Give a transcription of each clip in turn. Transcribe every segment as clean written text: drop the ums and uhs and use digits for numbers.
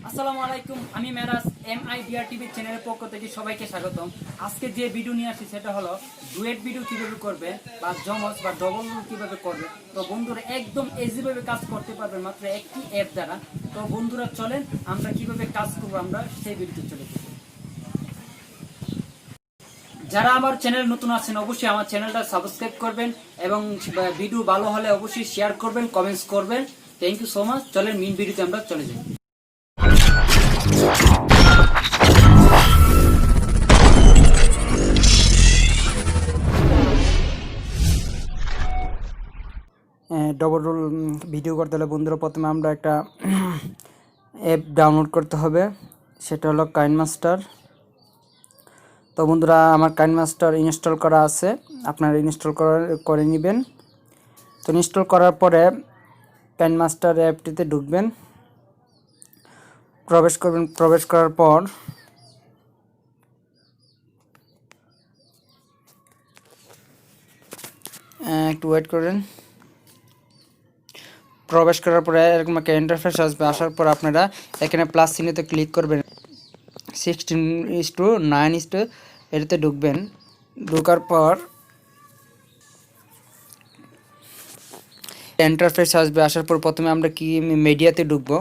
আসসালামু আলাইকুম, আমি মেরাজ MIDR টিভি চ্যানেলের পক্ষ থেকে সবাইকে স্বাগতম। আজকে যে ভিডিও নিয়ে আসছি সেটা হলো ডুয়েট ভিডিও কিভাবে করবে বা জমজ বা ডবল রোল কিভাবে করবে। তো বন্ধুরা একদম ইজিভাবে কাজ করতে পারবেন মাত্র একটি অ্যাপ দ্বারা। তো বন্ধুরা চলেন আমরা কিভাবে কাজ করবো আমরা সেই ভিডিওতে চলে যাই। যারা আমার চ্যানেল নতুন আছেন অবশ্যই আমার চ্যানেলটা সাবস্ক্রাইব করবেন এবং ভিডিও ভালো হলে অবশ্যই শেয়ার করবেন, কমেন্টস করবেন। Thank you so much. চলেন মেইন ভিডিওতে আমরা চলে যাই। ডবল রোল ভিডিও করতে হলে বন্ধুরা প্রথমে আমরা একটা অ্যাপ ডাউনলোড করতে হবে, সেটা হলো কাইনমাস্টার। তো বন্ধুরা আমার কাইনমাস্টার ইনস্টল করা আছে, আপনারা ইনস্টল করে নেবেন। তো ইনস্টল করার পরে কাইনমাস্টার অ্যাপটিতে ঢুকবেন, প্রবেশ করবেন। প্রবেশ করার পর একটু ওয়েট করেন। প্রবেশ করার পরে এরকম একটা ইন্টারফেস আসবে। আসার পর আপনারা এখানে প্লাস চিহ্নতে ক্লিক করবেন, 16:9 এটাতে ঢুকবেন। ঢোকার পর ইন্টারফেস আসবে। আসার পর প্রথমে আমরা কি মিডিয়াতে ঢুকবো।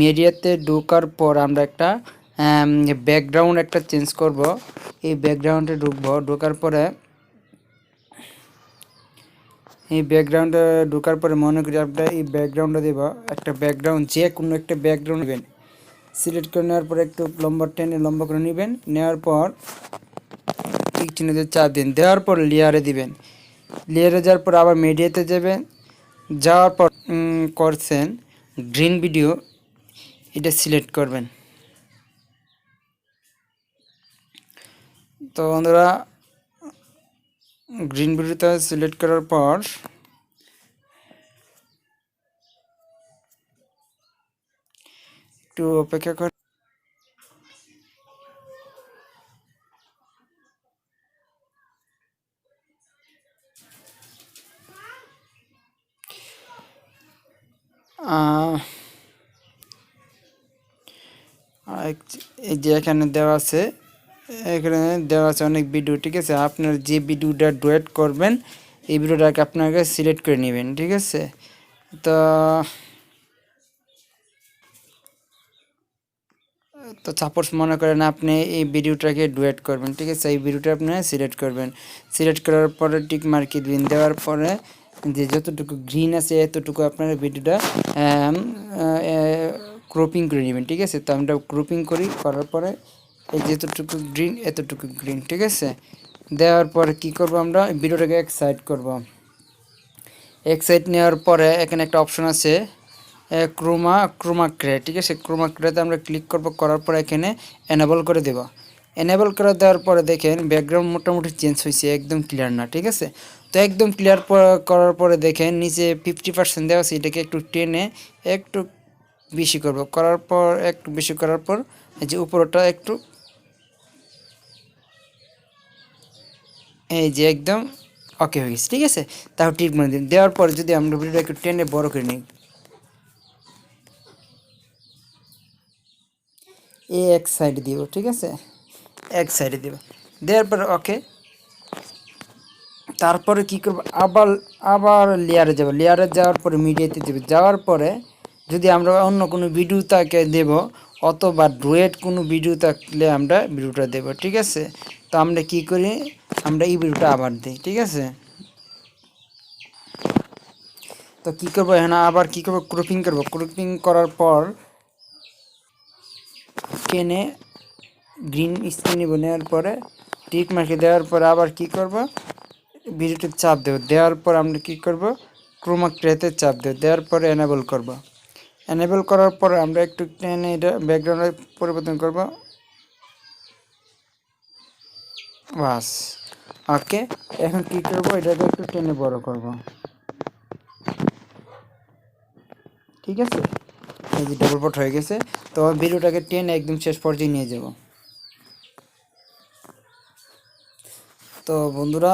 মিডিয়াতে ঢোকার পর আমরা একটা ব্যাকগ্রাউন্ড একটা চেঞ্জ করব। এই ব্যাকগ্রাউন্ডে ঢুকবো। ঢোকার পরে ঢোকার পরে মনে করি আপনারা এই ব্যাকগ্রাউন্ডটা দেব। একটা ব্যাকগ্রাউন্ড যে কোনো একটা ব্যাকগ্রাউন্ড নেবেন। সিলেক্ট করে নেওয়ার পর একটু লম্বা টেনে লম্বা করে নেবেন। নেওয়ার পর টিক চিহ্নতে চাপ দিন। দেওয়ার পর লেয়ারে দিবেন। লেয়ারে যাওয়ার পর আবার মিডিয়াতে যাবেন। যাওয়ার পর করছেন গ্রিন ভিডিও, এটা সিলেক্ট করবেন। তো বন্ধুরা গ্রিন ভিডিওটা সিলেক্ট করার পর একটু অপেক্ষা কর। এই যে এখানে দেওয়া আছে, অনেক ভিডিও, ঠিক আছে। আপনার যে ভিডিওটা ডুয়েট করবেন এই ভিডিওটাকে আপনাকে সিলেক্ট করে নেবেন, ঠিক আছে। তো তো সাপোজ মনে করেন আপনি এই ভিডিওটাকে ডুয়েট করবেন, ঠিক আছে। এই ভিডিওটা আপনি সিলেক্ট করবেন। সিলেক্ট করার পরে টিক মার্ক দিবেন। দেওয়ার পরে যে যতটুকু গ্রিন আছে এতটুকু আপনার ভিডিওটা ক্রপিং করে নেবেন, ঠিক আছে। তো আমরা ক্রপিং করার পরে এই যতটুকু গ্রিন এতটুকু গ্রিন, ঠিক আছে। দেওয়ার পরে কি করব, আমরা ভিডিওটাকে এক সাইড করব। এক সাইড নেওয়ার পরে এখানে একটা অপশন আছে ক্রোমা গ্রে, ঠিক আছে। ক্রোমা গ্রেতে আমরা ক্লিক করব। করার পরে এখানে এনেবল করে দেব। এনেবল করে দেওয়ার পরে দেখেন ব্যাকগ্রাউন্ড মোটামুটি চেঞ্জ হয়েছে, একদম ক্লিয়ার না, ঠিক আছে। তো একদম ক্লিয়ার করার পরে দেখেন নিচে 50% দেওয়া আছে, এটাকে একটু টেনে একটু বেশি করব। করার পর একটু বেশি করার পর এই যে উপরটা একটু এই যে একদম ওকে হয়ে গেছে, ঠিক আছে। তাও ঠিক মনে দিন। দেওয়ার পরে যদি আমরা ভিডিওটা একটু টেনে বড় করে নিই, এক সাইড দিব, ঠিক আছে। এক সাইডে দিব। দেওয়ার পরে ওকে। তারপরে কি করব, আবার আবার লেয়ারে যাব। লেয়ারে যাওয়ার পরে মিডিয়াতে দেব। যাওয়ার পরে যদি আমরা অন্য কোনো ভিডিও তাকে দেব অথবা ডুয়েট কোনো ভিডিও থাকলে আমরা ভিডিওটা দেব, ঠিক আছে। তো আমরা কি করি, আমরা এই ভিডিওটা আবার দিই, ঠিক আছে। তো কি করব এখানে আবার কি করব, ক্রপিং করব। ক্রপিং করার পর কেনে গ্রিন স্ক্রিন নিব। নেওয়ার পরে টিক মার্কে দেওয়ার পরে আবার কি করব, ভিডিওতে চাপ দেব। দেওয়ার পর আমরা কি করব, ক্রোমা ক্রেতে চাপ দেব। দেওয়ার পরে এনেবল করব। এনেবল করার পরে আমরা একটু টেনে এটা ব্যাকগ্রাউন্ডে পরিবর্তন করব, বাস ওকে। এখন কি করব, এটাকে একটু টেনে বড় করব, ঠিক আছে। এই যে ডবল পট হয়ে গেছে। তো ভিডিওটাকে টেনে একদম শেষ পর্যায়ে নিয়ে যাব। তো বন্ধুরা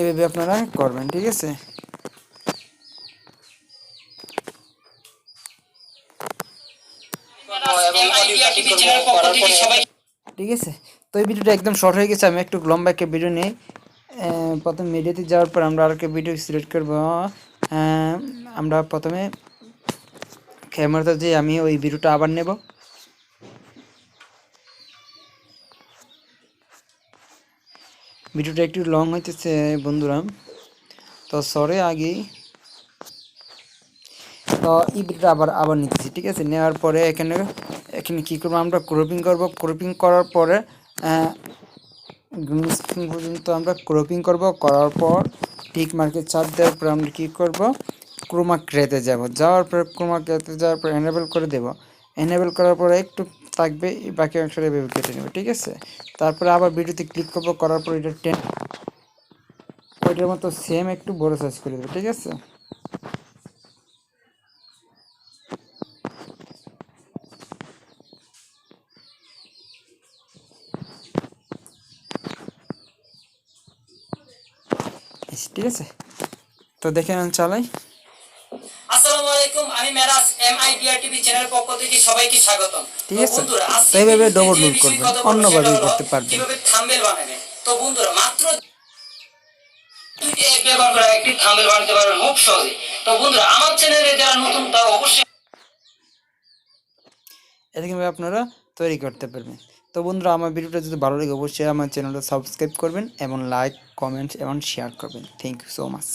এভাবে আপনারা করবেন, ঠিক আছে। এবং অডিও কাটিং করব, করার পরে ঠিক আছে। তো এই ভিডিওটা একদম শর্ট হয়ে গেছে, আমি একটু লম্বা একটা ভিডিও নিই। প্রথম মিডিয়াতে যাওয়ার পর আমরা আরেকটা ভিডিও সিলেক্ট করব। আমরা প্রথমে ক্যামেরাতে যে আমি ওই ভিডিওটা আবার নেব। ভিডিওটা একটু লং হইতেছে বন্ধুরা, তো সরে আগে তো এই ভিডিওটা আবার নিতেছি। ঠিক আছে, নেওয়ার পরে এখানে কী করবো আমরা, ক্রপিং করব। ক্রপিং করার পরে গ্রিন স্ক্রিন পর্যন্ত আমরা ক্রপিং করব। করার পর টিক মার্কে চাপ দেওয়ার পর আমরা কী করব, ক্রোমা গ্রেতে যাব। যাওয়ার পর ক্রোমা গ্রেতে যাওয়ার পর এনেবল করে দেব। এনেবল করার পরে একটু থাকবে, বাকি অংশটা এভাবে কেটে নেবে। ঠিক আছে, তারপরে আবার ভিডিওতে ক্লিক করব। করার পর এটা ওইটার মতো সেম একটু বড় সাইজ করে দেবে। ঠিক আছে, ঠিক আছে। তো দেখে আমি চালাই। আসসালামু আলাইকুম, আমি মেরাজ এমআইডিআর টিভি চ্যানেলের পক্ষ থেকে সবাইকে স্বাগতম। ঠিক তো আছে, বন্ধুরা, তো আজকে এইভাবে ভিডিওতে ডবল যে ক্লিক বিষয়ে করবেন, কথা বলবো সেটা অন্যভাবেও হলো করতে পারবেন। কিভাবে থাম্বনেল বানাবেন। তো বন্ধুরা, মাত্র দুইটি অ্যাপ ব্যবহার করে একটি থাম্বনেল বানাতে পারবেন খুব সহজে। তো বন্ধুরা, আমার চ্যানেলে যারা নতুন তারা অবশ্যই এরকমভাবে আপনারা তৈরি করতে পারবেন। তো বন্ধুরা, আমার ভিডিওটা যদি ভালো লাগে অবশ্যই আমার চ্যানেলটা সাবস্ক্রাইব করবেন এবং লাইক, কমেন্ট এবং শেয়ার করবেন। Thank you so much.